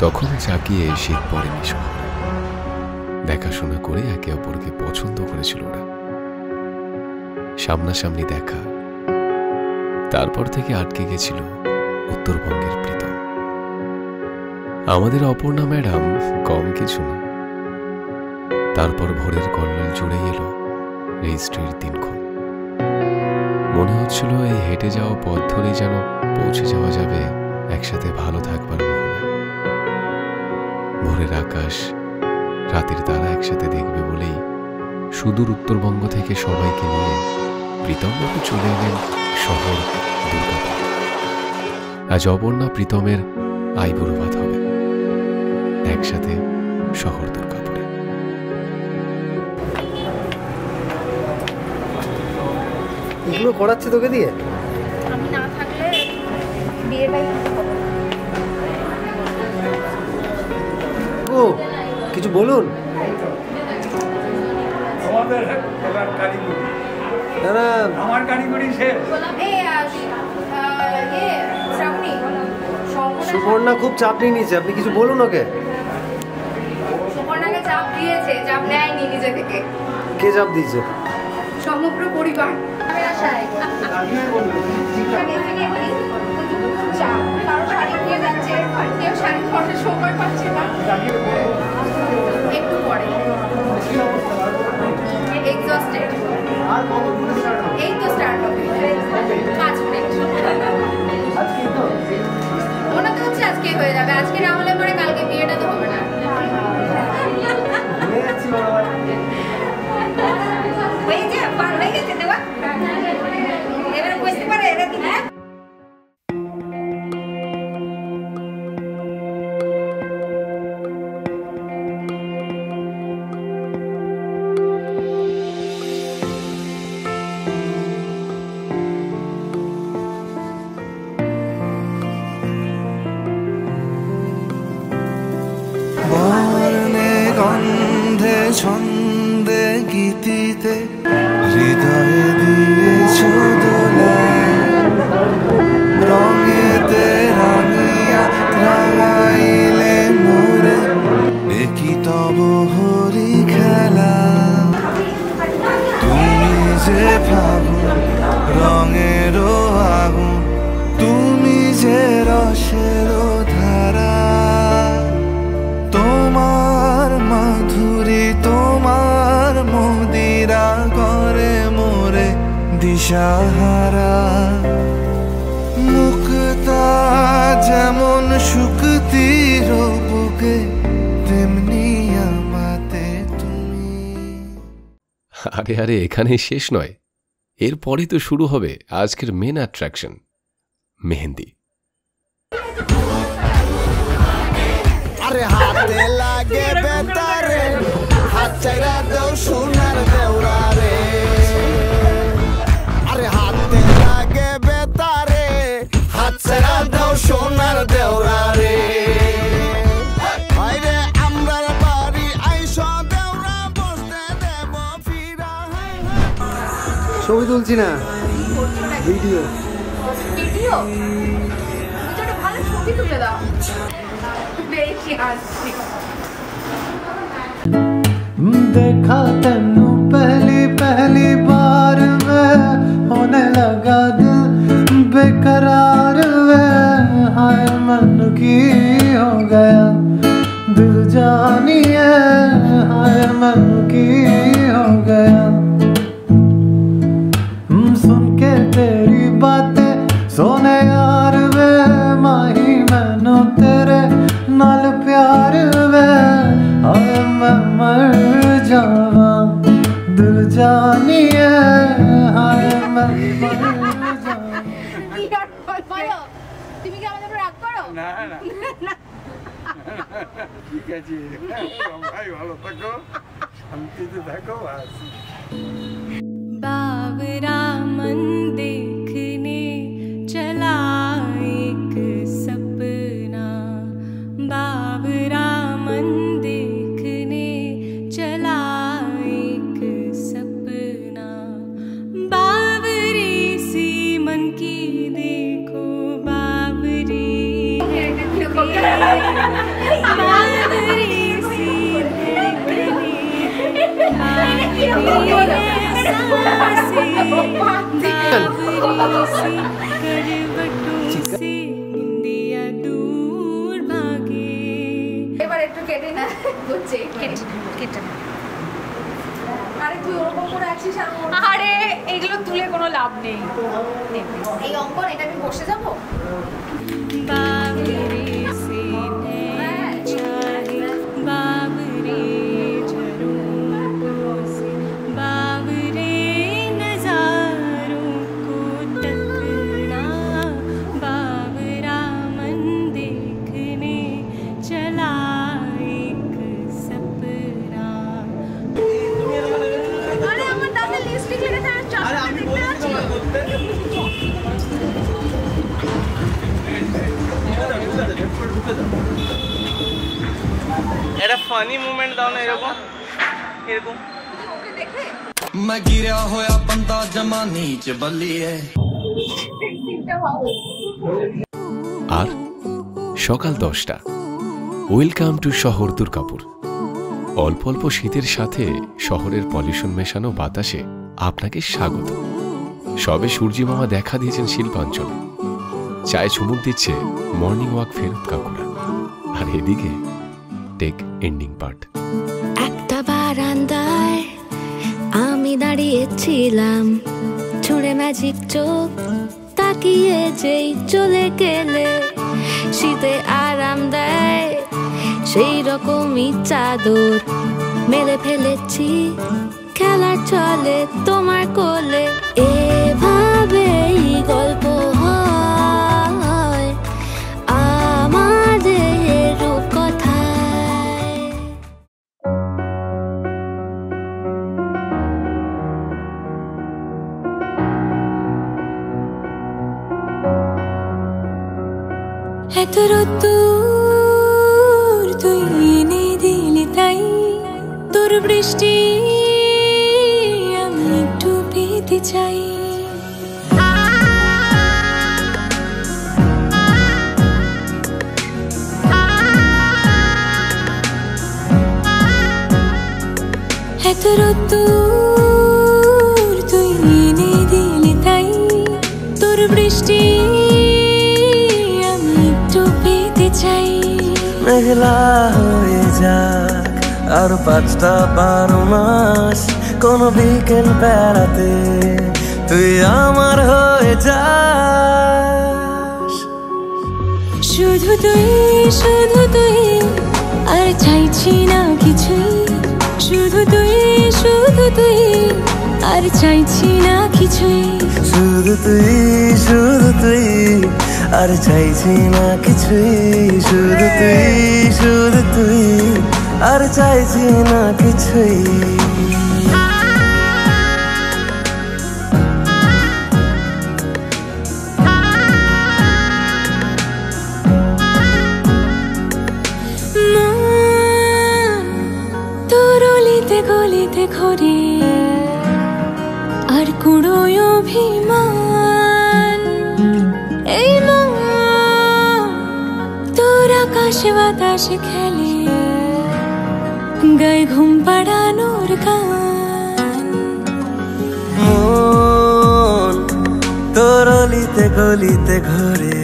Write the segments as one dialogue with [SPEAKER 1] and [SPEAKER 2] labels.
[SPEAKER 1] তখন চাকিয়ে শীত পড়েনি শহরে। দেখাশোনা করে একে অপরকে পছন্দ করেছিল ওরা। সামনাসামনি দেখা, তারপর থেকে আটকে গেছিল উত্তরবঙ্গের প্রীতম। আমাদের অপর্ণা ম্যাডাম কম কিছু না। তারপর ভোরের কল্লোল জুড়ে এলো রেজিস্ট্রির দিনক্ষণ। মনে হচ্ছিল এই হেঁটে যাওয়া পথ ধরেই যেন পৌঁছে যাওয়া যাবে একসাথে ভালো থাকবার মোহনায়। ভোরের আকাশ, রাতের তারা একসাথে দেখবে বলেই সুদূর উত্তরবঙ্গ থেকে সবাইকে নিয়ে প্রীতমবাবু চলে এলেন শহর দুর্গাপুর। আজ অপর্ণা প্রীতমের আইবুড়ো ভাত হবে একসাথে শহর দুর্গাপুরে।
[SPEAKER 2] এগুলো করাচ্ছে তোকে দিয়ে?
[SPEAKER 3] আমি না থাকলে বিয়েটাই হবে।
[SPEAKER 2] ও কিছু বলুন। না না,
[SPEAKER 4] আমার কারিগরি শেষ।
[SPEAKER 2] সুবর্ণা খুব চাপ নিয়ে নিয়েছে, আপনি কিছু বলুন ওকে।
[SPEAKER 3] সুবর্ণাকে চাপ দিয়েছে, চাপ নেয়নি নিজে থেকে।
[SPEAKER 2] কে চাপ দিয়েছে?
[SPEAKER 3] সমগ্র পরিবার। কারো শাড়ি নিয়ে যাচ্ছে, কেউ শাড়ি খরচের সময় পাচ্ছে না। একটু পরে এক্সস্টেড। এই তো স্টার্ট হবে 5 মিনিট। ওটা তো হচ্ছে আজকে হয়ে যাবে। আজকে না হলে পরে কালকে বিয়েটা তো হবে না। হয়ে যে পার হয়ে গেছে দেওয়া। এবার বুঝতে পারে এটা কি না।
[SPEAKER 5] গন্ধে ছন্দে গীতিতে হৃদয়ে দিয়েছ দোলায়, রঙেতে রাঙিয়া রাঙাইলে মোরে দেখি তব হরি খেলা। তুমি যে ফাগুন রঙেরও আগুন, তুমি যে রসেরও ধারা, তোমার মাধুরী তোমার মদিরা করে মোরে দিশাহারা। মুক্তা যেমন শুকতির বুকে, তেমনি আমাতে তুমি।
[SPEAKER 1] আরে আরে, এখানেই শেষ নয়, এরপরে তো শুরু হবে আজকের মেন অ্যাট্রাকশন, মেহেন্দি।
[SPEAKER 5] আরে হাতে লাগে বেতারে, হাত চাইরা দেও সোনার দেওরা রে। আরে হাতে লাগে বেতারে, হাত চাইরা দেও সোনার দেওরা রে। আরে আমরার বাড়ি আইসো দেওরা, বসতে দেব ফিরা।
[SPEAKER 2] ছবি তুলছি না, ভিডিও।
[SPEAKER 3] ভিডিও? তুমি তো ভালো ছবি তুলে দাও। বেশি হাসছি।
[SPEAKER 6] देखा तेनू पहली पहली बार वे, होने लगा दिल बेकरार वे। हाय मन की हो गया दिल जानिए, हाय मन की हो गया। सुन के तेरी बातें सोने यार वे, माही मैनू तेरे नाल प्यार वे। हाय मैं मर जावा दिल जानिए, हाय मैं मर जावा।
[SPEAKER 3] তুমি কি আমাদের উপর রাগ করো?
[SPEAKER 4] না না ঠিক আছে, সবাই ভালো থাকো, শান্তিতে থাকো।
[SPEAKER 7] बावरा मन देखने चला एक सपना, बावरा मन देखने चला एक सपना। बावरी सी मन की देखो बावरी
[SPEAKER 3] এবার একটু কেটে না হচ্ছে কেটে না। আরে তুই ওরকম করে আছিস আর
[SPEAKER 8] আরে এগুলো তুলে কোনো লাভ নেই।
[SPEAKER 3] এই অঙ্কন এটা আমি বসে যাবো।
[SPEAKER 7] बाबरे से नैन चाहे बाबरे झरोखों से बाबरे नजारों को तकना बाबरा मन देखने चला एक सपना।
[SPEAKER 3] আরে আমার দাদা লিপস্টিক লেগেছে আর চাপটা দেখতে আছো।
[SPEAKER 9] এটা ফানি মোমেন্ট দাও না এরকম এরকম।
[SPEAKER 3] ওকে দেখে
[SPEAKER 5] मैं गिरा होया बंदा जमा नीच बल्लिए।
[SPEAKER 1] আর সকাল 10টা, ওয়েলকাম টু শহর দুর্গাপুর। অল্প অল্প শীতের সাথে শহরের পলিউশন মেশানো বাতাসে আপনাকে স্বাগত। সবে সূর্যি মামা দেখা দিয়েছেন শিল্পাঞ্চলে, চায়ে চুমুক দিচ্ছে মর্নিং ওয়াক ফেরত কাকুরা, আর এদিকে টেক এন্ডিং পার্ট।
[SPEAKER 10] একটা বারান্দায় আমি দাঁড়িয়েছিলাম, ছুঁড়ে ম্যাজিক চোখ তাকিয়ে যেই চলে গেলে শীতে আরাম দেয় সেই রকমই চাদর মেলে ফেলেছি, খেলা চলে তোমার কোলে। এভাবেই গল্প হয় আমাদের রূপকথায়।
[SPEAKER 7] এত রোদ্দুর তুই এনে দিলি তাই, তোর বৃষ্টি আমি একটু পেতে চাই। এত রোদ্দুর তুই এনে দিলি তাই, তোর বৃষ্টি আমি একটু পেতে চাই।
[SPEAKER 11] মেঘলা হয়ে যাক আর 5টা 12 মাস, কোন বিকেল বেড়াতে তুই আমার হয়ে যাস।
[SPEAKER 7] শুধু তুই আর চাইছি না কিছুই, শুধু তুই আর চাইছি না কিছুই।
[SPEAKER 11] শুধু তুই আর চাইছি না কিছুই, শুধু তুই আর চাইছি না কিছুই।
[SPEAKER 7] তোর অলিতে গলিতে ঘরে আর কুড়োয় অভিমান, এই মন তোর আকাশে বাতাসে খেলে গায়ে ঘুম পাড়ানোর গান।
[SPEAKER 11] মন তোর অলিতে গলিতে ঘরে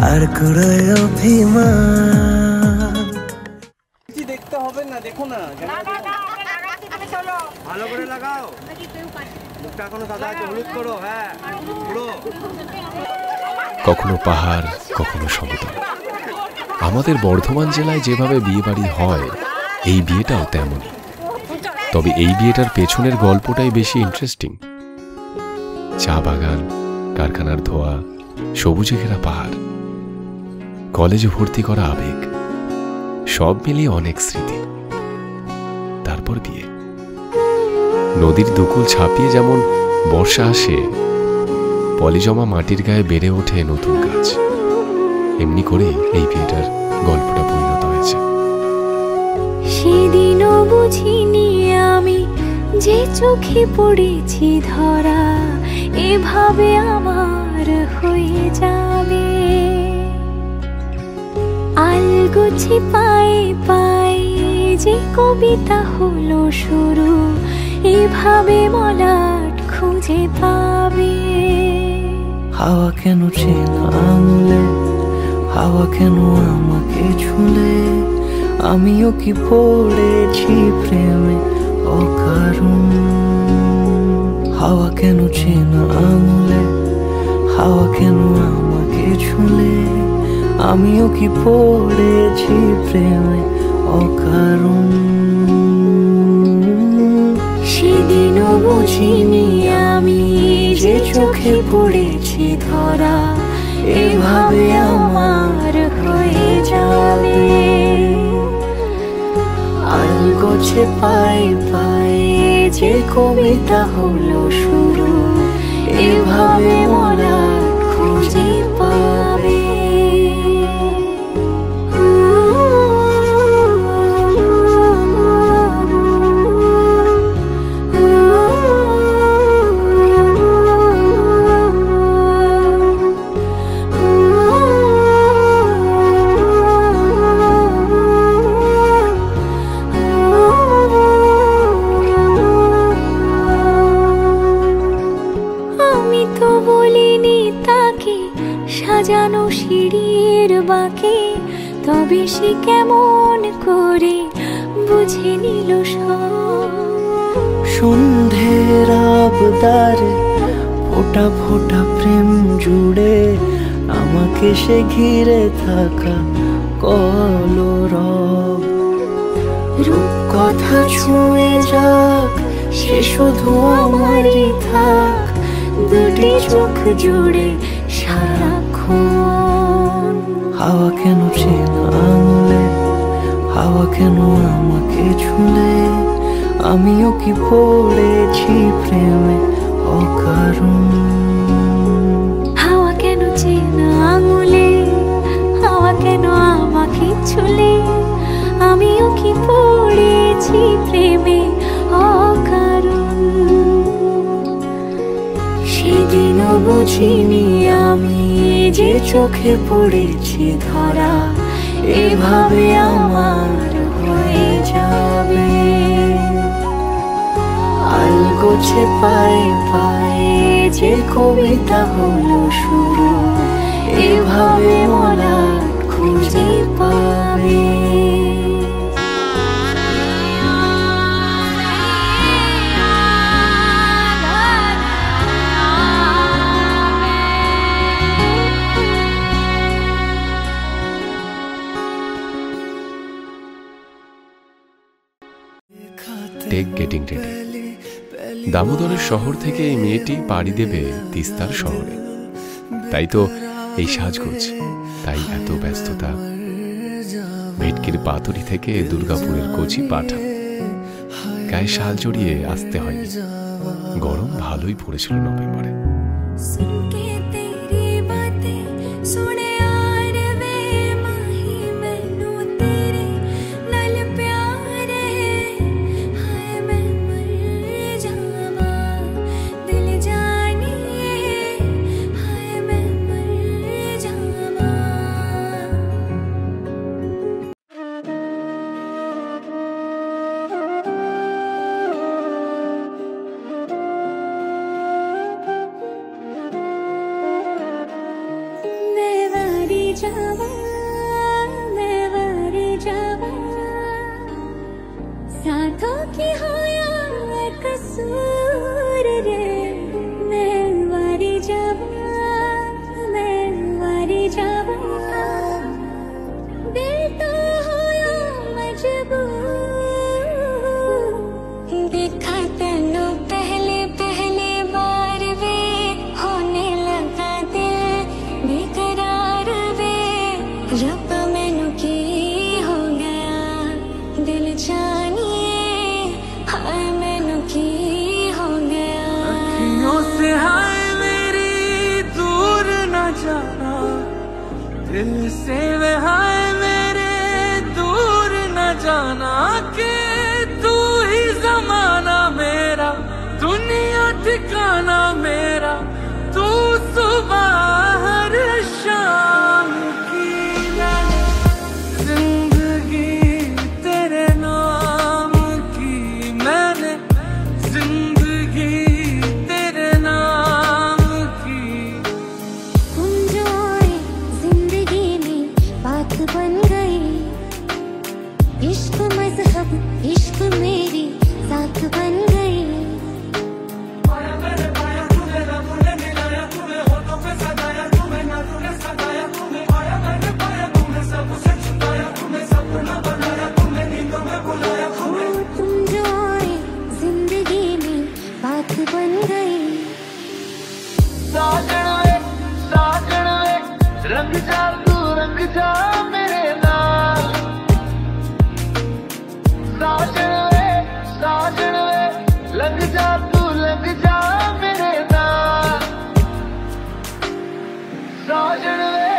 [SPEAKER 11] আর কুড়োয় অভিমান।
[SPEAKER 9] কিছু দেখতে হবে না, দেখো না ভালো করে লাগাও। মুখটা এখনো সাদা আছে, হলুদ করো। হ্যাঁ পুরো।
[SPEAKER 1] কখনো পাহাড়, কখনো সমতল। আমাদের বর্ধমান জেলায় যেভাবে বিয়ে বাড়ি হয়, এই বিয়েটাও তেমনই। তবে এই বিয়েটার পেছনের গল্পটাই বেশি ইন্টারেস্টিং। চা বাগান, কারখানার ধোয়া, সবুজে ঘেরা পাহাড়, কলেজে ভর্তি করা আবেগ, সব মিলিয়ে অনেক স্মৃতি। তারপর বিয়ে। নদীর দুকুল ছাপিয়ে যেমন বর্ষা আসে, পলিজমা মাটির গায়ে বেড়ে ওঠে নতুন গাছ, এমনি করে এই বিয়েটার গল্পটা পরিণত হয়েছে।
[SPEAKER 7] সেদিনও বুঝিনি আমি যে চোখে পড়েছি ধরা, এভাবে আমার হয়ে যাবে। আলগোছি পায়ে পায়ে যে কবিতা হলো শুরু,
[SPEAKER 10] কিভাবে মলাট খুঁজে পাবে?
[SPEAKER 11] হাওয়া কেন চেনা আঙুলে, হাওয়া কেন আমাকে ছুলে, আমিও কি পড়েছি প্রেমে অকারণ? হাওয়া কেন চেনা আঙুলে, হাওয়া কেন আমাকে ছুলে, আমিও কি পড়েছি প্রেমে অকারণ?
[SPEAKER 10] সেদিনও বুঝিনি আমি যে চোখে পড়েছি ধরা, এভাবে আমার হয়ে যাবে। আলগোছে পায়ে পায়ে যে কবিতা হলো শুরু, এভাবে মলাট খুঁজে পাবে। সাজানো সিঁড়ির বাঁকে, তবে সে কেমন করে বুঝে নিল সব।
[SPEAKER 11] সন্ধ্যের আবদারে ফোটা ফোটা প্রেম জুড়ে, আমাকে সে ঘিরে থাকা কলরব।
[SPEAKER 10] রূপকথা ছুঁয়ে যাক, সে শুধু আমারই থাক, দুটি চোখ জুড়ে সারাক্ষণ।
[SPEAKER 11] হাওয়া কেন চেনা আঙুলে, হাওয়া কেন আমাকে ছুলে, আমিও কি পড়েছি প্রেমে অকারণ?
[SPEAKER 10] হাওয়া কেন চেনা আঙুলে, হাওয়া কেন আমাকে ছুলে, আমিও কি পড়েছি প্রেমে অকারণ? সেদিনও বুঝিনি আমি যে চোখে পড়েছি ধরা, এভাবে আমার হয়ে যাবে। আলগোছে পায়ে পায়ে যে কবিতা হলো শুরু, এভাবে মলাট খুঁজে পাবে।
[SPEAKER 1] Take getting ready. দামোদরের শহর থেকে এই মেয়েটি পাড়ি দেবে তিস্তার শহরে, তাই তো এই সাজগোজ, তাই এত ব্যস্ততা। ভেটকির পাতুরি থেকে দুর্গাপুরের কচি পাঠা, গায়ে শাল জড়িয়ে আসতে হয়নি। গরম ভালোই পড়েছিল নভেম্বরে।
[SPEAKER 10] साथों की हो या कसूर रे, मैं वारी जावा, दिल तो हो या मजबूर। देखा तेनू पहले पहले बार वे, होने लगा दिल बेकरार वे। रब मैनू की हो गया दिल जानिए, हाय मैनू की हो गया।
[SPEAKER 11] अखियों से हाय मेरी दूर न जाना, दिल से वे हाय मेरे दूर न जाना। कि तू ही जमाना मेरा, दुनिया ठिकाना मेरा, तू सुबह हर शाम की जिंदगी तेरे नाम की। मैंने जिंदगी तेरे नाम की।
[SPEAKER 10] तुम जो आए जिंदगी में बात बन गई, इश्क मजहब इश्क मेरी साथ बन गई। तुम जो आए जिंदगी में बात बन गई।
[SPEAKER 11] साजन वे रंग जा तू रंग जा मेरे नाल। साजन वे लग जा तू लग जा मेरे नाल। साजन वे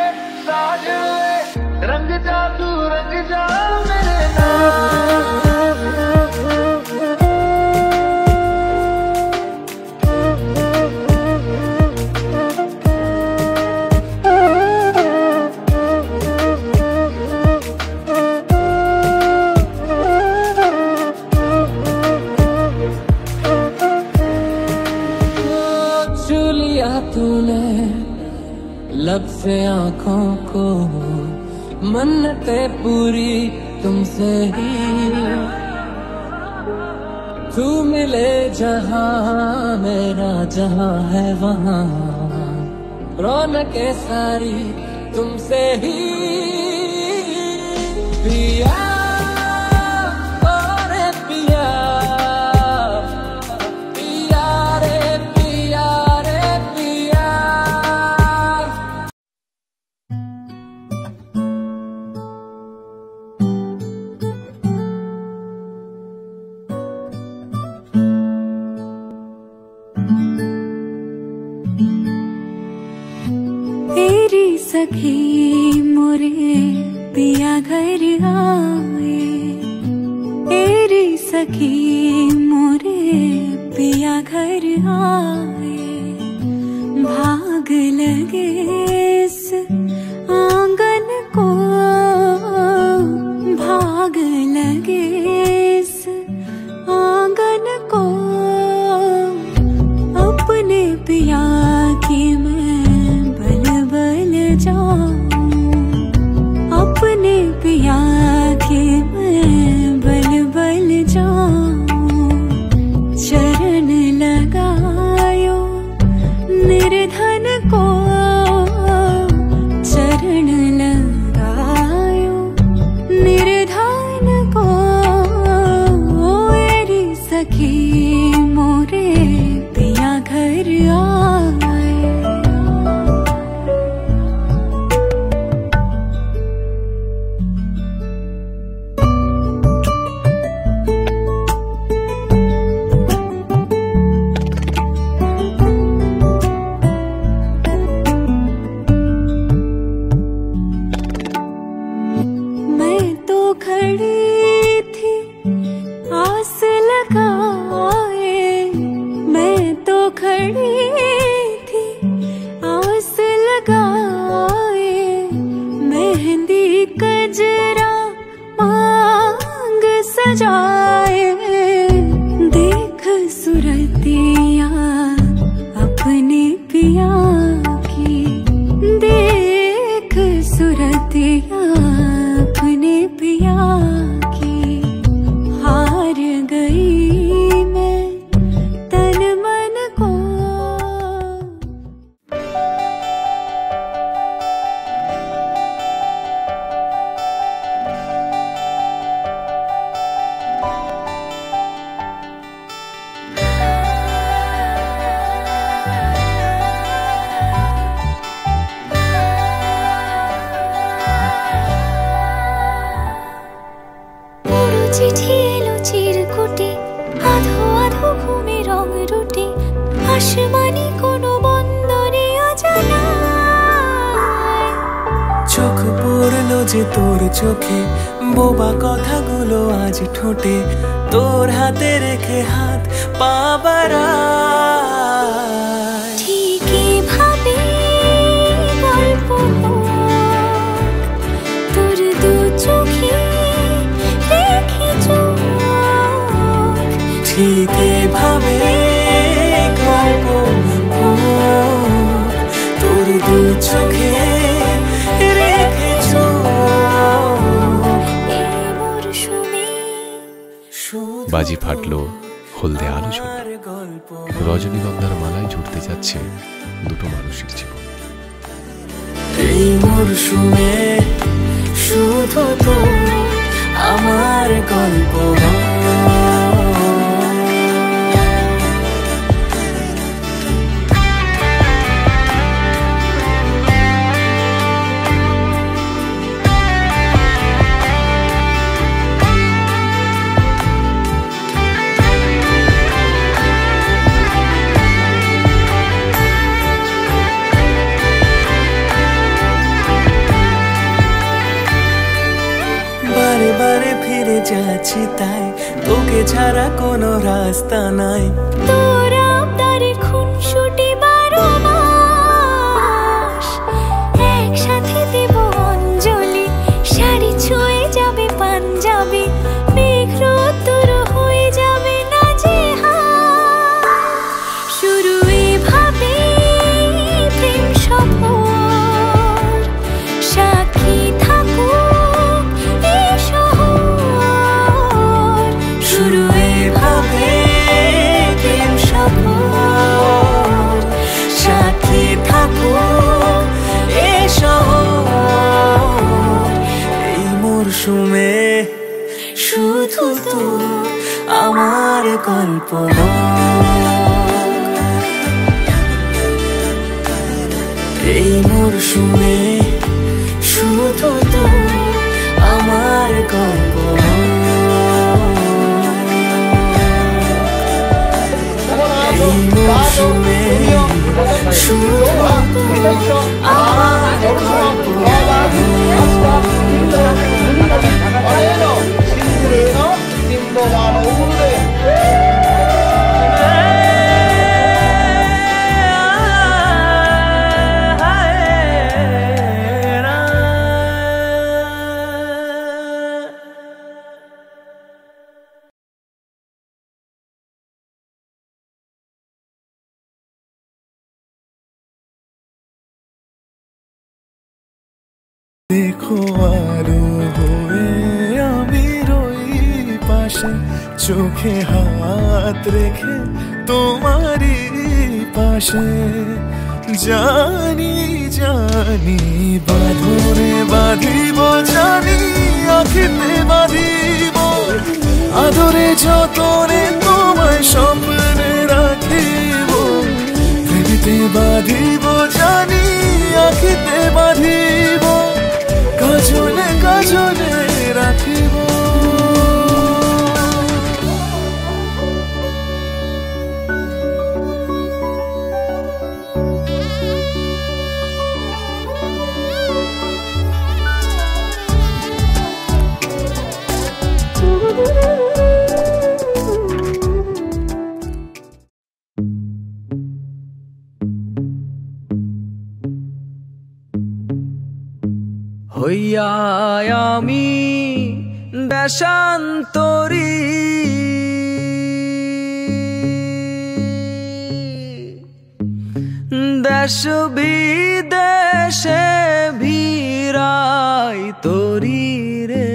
[SPEAKER 11] रंग जा तू रंग जा मेरे नाल। तूने लब से आँखों को मन्नतें पूरी तुमसे ही। तू मिले जहाँ मेरा जहाँ है वहाँ, रौनकें सारी तुमसे ही। पिया
[SPEAKER 7] सखी मोरे पिया घर आए, तेरी सखी मोरे पिया घर आए। भाग लगे इस आंगन को, भाग लगे इस आंगन को। अपने पिया की अपने पिया के मैं बल बल जाऊं। चरण लगायो निर्धन को, चरण लगायो निर्धन को। मेरी सखी मोरे पिया घर आए। देख सुरतिया अपने पिया की, देख सुरतिया अपने पिया की। हार गई मैं तन मन को। চিঠি এলো চিরকুটে, আধো আধো ঘুমে রং রুটে, আসমানি কোনো বন্দরে অজানায়।
[SPEAKER 11] চোখ পড়লো যে তোর চোখে, বোবা কথাগুলো আজ ঠোঁটে, তোর হাতে রেখে হাত পা বাড়ায়।
[SPEAKER 10] ঠিকই ভাবে গল্প তোর দু চোখে রেখে চোখ।
[SPEAKER 11] ঠিক এভাবে গল্প তোর দু চোখে রেখেছ
[SPEAKER 1] বাজি ফাটলো, হলদে আলো জ্বলল, রজনীগন্ধার মালায় জুড়তে যাচ্ছে দুটো মানুষের জীবন।
[SPEAKER 11] এই মরশুমে শুধু তো আমার গল্প যাচ্ছি তাই তোকে ছাড়া কোনো রাস্তা নাই
[SPEAKER 7] তোরা তারে খুনসুটি 12 মাস একসাথে দেব অঞ্জলি শাড়ি ছুঁয়ে যাবে পাঞ্জাবি মেঘ তোর হয়ে যাবে না যে শুরু এভাবে প্রেম সফর সাক্ষী থাকো
[SPEAKER 11] মরশুমে শুধু তো আমার গল্প এই মরশুমে শুধু তো আমার গল্প এই মরশুমে শুধু আমার গল্প দেখো আলো হয়ে আমি রই পাশে চোখে হাত রেখে তোমারই পাশে জানি জানি বাঁধরে বাঁধিব জানি আখিতে বাঁধিব আদরে যতনে তোমায় স্বপ্নে রাখিব প্রেমেতে বাঁধিব জানি আখিতে বাঁধিব কাজলে কাজলে রাখিব হইয়া আমি দেশান্তরী দেশ বিদেশে ভিড়াই তোরি রে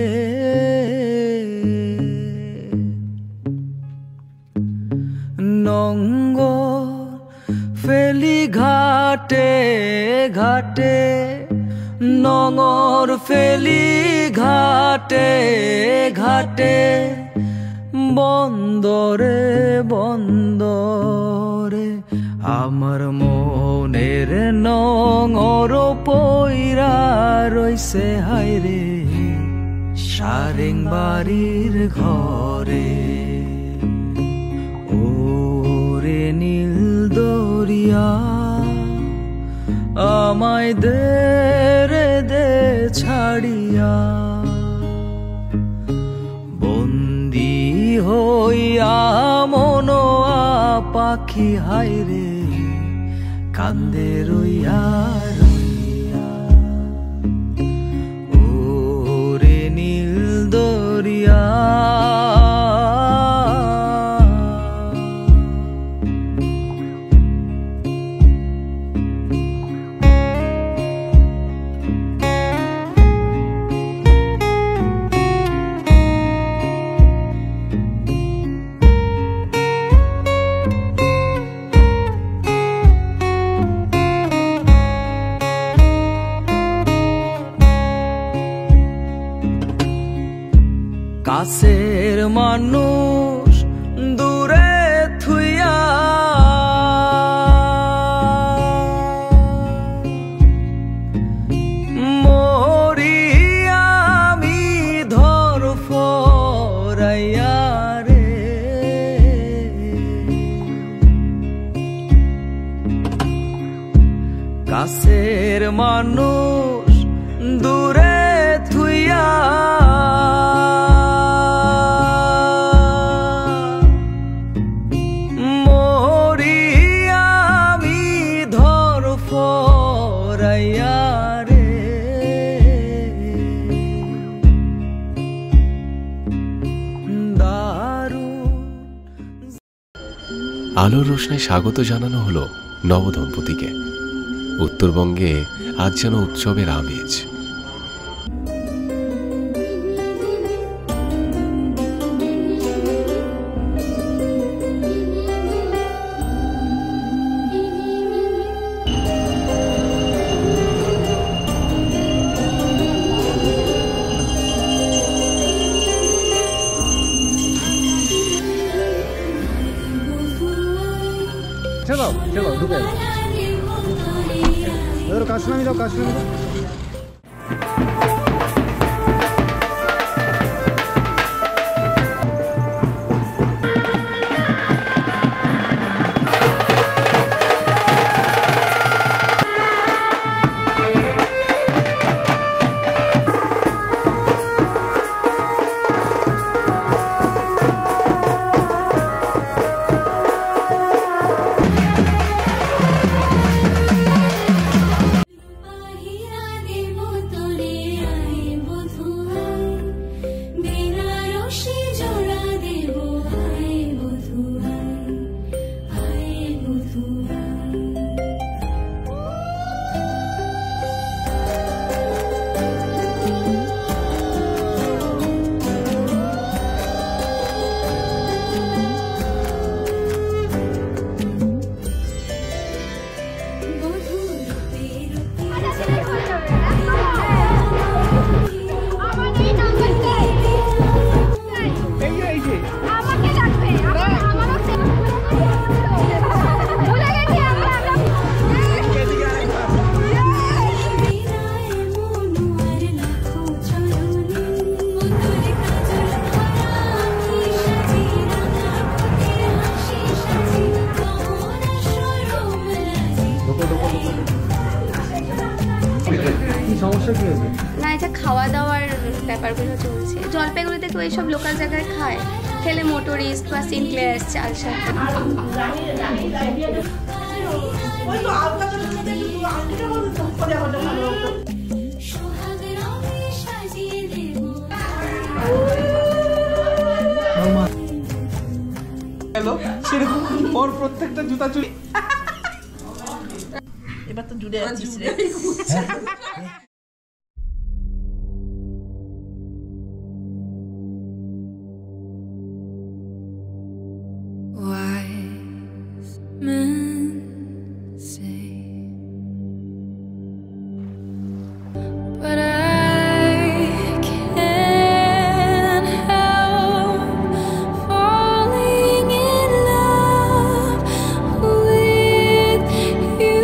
[SPEAKER 11] নঙ্গ ফেলি ঘাটে ঘাটে নঙর ফেলি ঘাটে ঘাটে বন্দরে বন্দরে আমার মনের নঙর পইরা রইছে হাইরে সারেং বাড়ির ঘরে ওরে নীল দরিয়া আমায় দে রে দে ছাড়িয়া বন্দি হইয়া মনোয়া পাখি হাইরে কান্দে রইয়া রইয়া ওরে নীল দরিয়া কাছের মানুষ দূরে থুইয়া মরি আমি ধর ফরাইয়া রে কাছের মানুষ দূরে থুইয়া মরি আমি ধর ফরাইয়া রে দারুণ
[SPEAKER 1] আলোর রোশনায় স্বাগত জানানো হলো নবদম্পতিকে। উত্তরবঙ্গে আজ যেন উৎসবের আমেজ।
[SPEAKER 2] চলো চলো ঢুকে ধরো কাশনামি দাও কাশনামি দাও।
[SPEAKER 3] না, এটা খাওয়া দাওয়ার ব্যাপারগুলো চলছে। জলপাইগুড়িতে তো এইসব লোকাল জায়গায় খায়, খেলে মোটরিস্ট বা সিনক্লেয়ার চাল শাক।
[SPEAKER 11] সেরকম ওর প্রত্যেকটা জুতা চুরি
[SPEAKER 12] এবার তো জুড়ে আছিস রে।
[SPEAKER 7] Wise men say, but I can't help falling in love with you.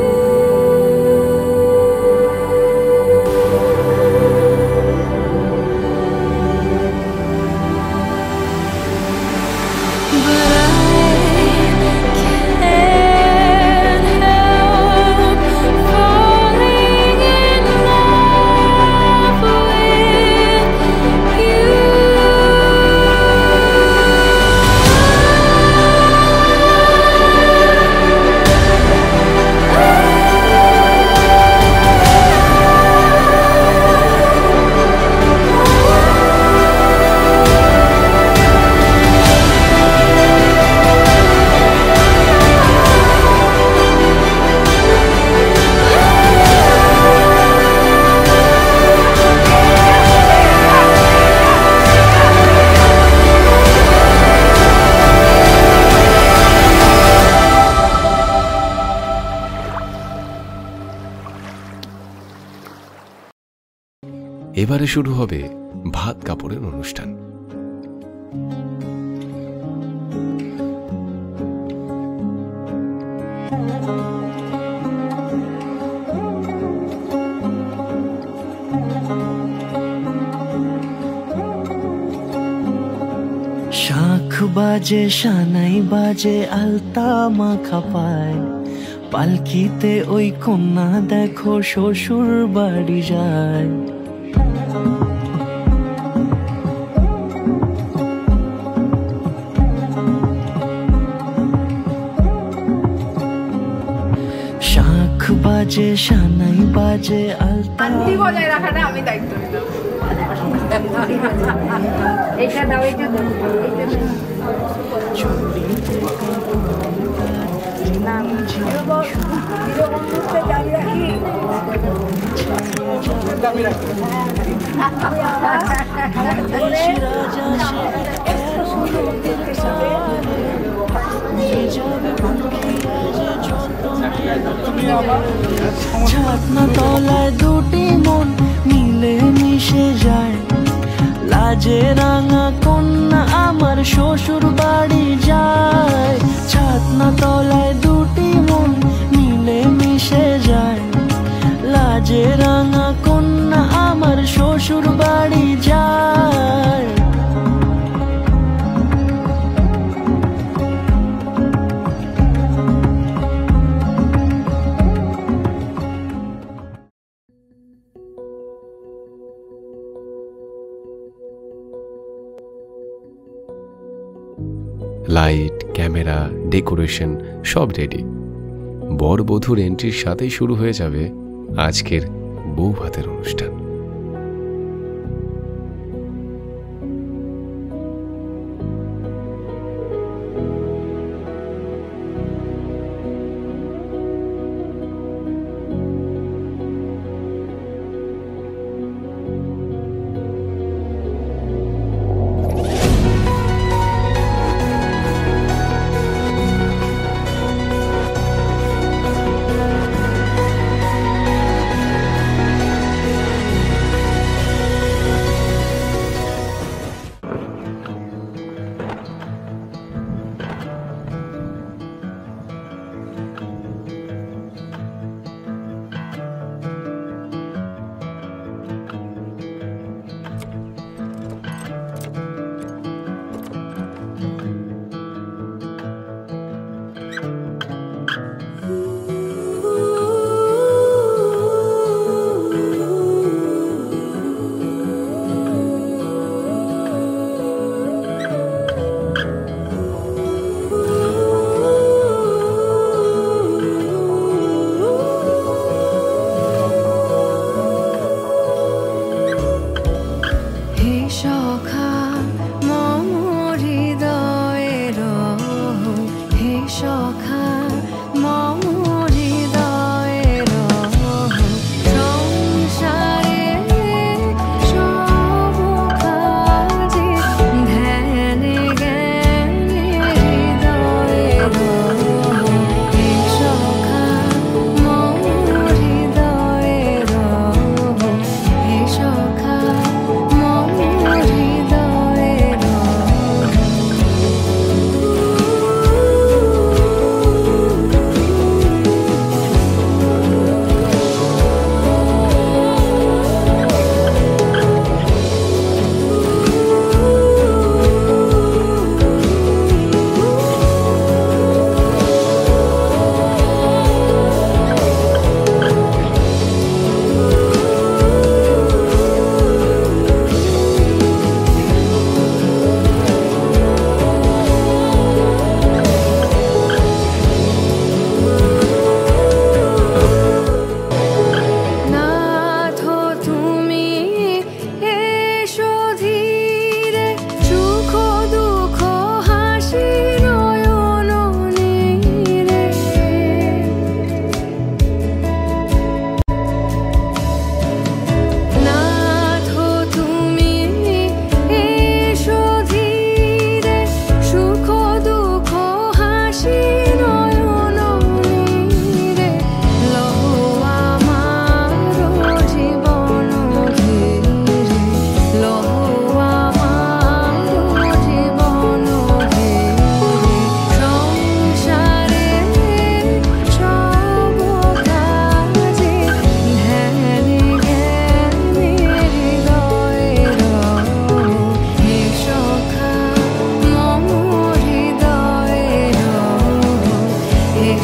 [SPEAKER 1] এবারে শুরু হবে ভাত কাপড়ের অনুষ্ঠান।
[SPEAKER 11] শাখ বাজে সানাই বাজে আলতা মাখা পায় পালকিতে ওই কন্যা দেখো শ্বশুর বাড়ি যায় শাখ বাজে সানাই বাজে আলতা
[SPEAKER 8] বজায় রাখাটা আমি দায়িত্ব নিলাম এইটা দাও এইটা দাও
[SPEAKER 11] ছাতনা তলায় দুটি মন মিলে মিশে যায় লাজে রাঙা কন্যা আমার শ্বশুর বাড়ি যায় ছাতনা তলায় দুটি মন মিলে মিশে যায় লাজে রাঙা কন্যা আমার শ্বশুর বাড়ি যায়
[SPEAKER 1] লাইট ক্যামেরা ডেকোরেশন সব রেডি বর বধূর এন্ট্রির সাথেই শুরু হয়ে যাবে আজকের বউ ভাতের অনুষ্ঠান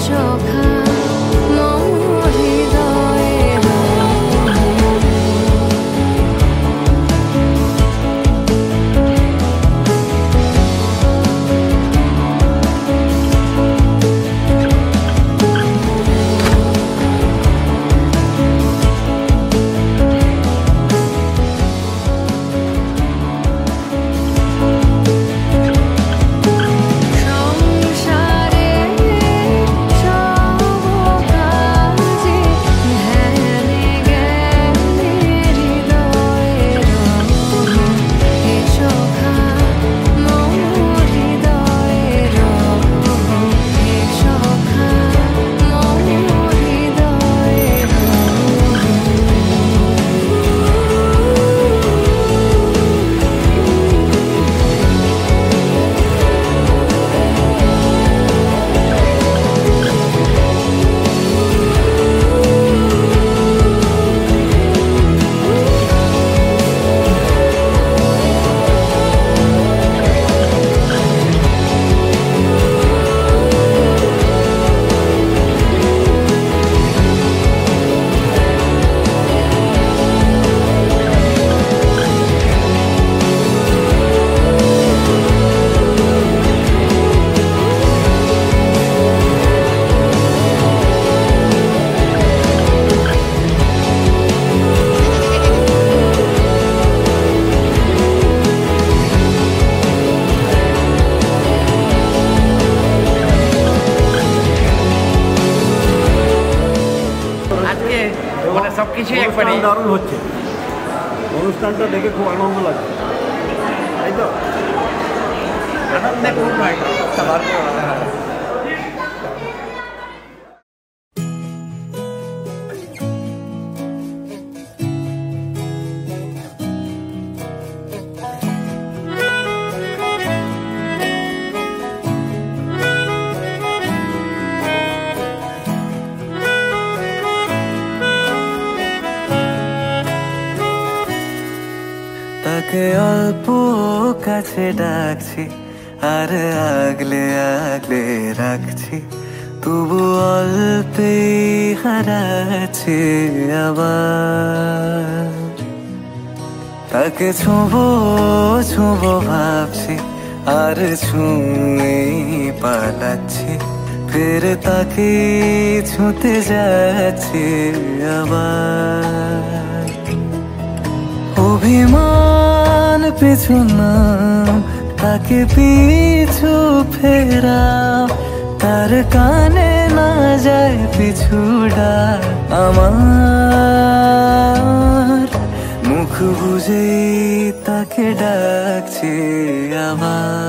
[SPEAKER 7] সখা মোর হৃদয়ের সংসারে সব কাজে ধ্যানে জ্ঞানে হৃদয়ের হে সখা মোর হৃদয়ের হে সখা মোর হৃদয়ের
[SPEAKER 9] আজকে মানে সবকিছুই একবারে
[SPEAKER 12] দারুণ হচ্ছে। অনুষ্ঠানটা দেখে খুব আনন্দ লাগছে, তাই তো?
[SPEAKER 9] আনন্দে পূর্ণ একটা
[SPEAKER 11] তাকে অল্প কাছে ডাকছি আর আগলে আগলে রাখছি, তবু অল্পে হারাচ্ছে আবার। তাকে ছোঁবো ছোঁবো ভাবছি আর ছুঁয়ে পালাচ্ছি, ফের তাকে ছুঁতে যাচ্ছে আবার। অভিমান পিছু নাম তাকে পিছু ফেরাও, তার কানে না যায় পিছু ডাক আমার। মুখ বুঝে তাকে ডাকছে আবার।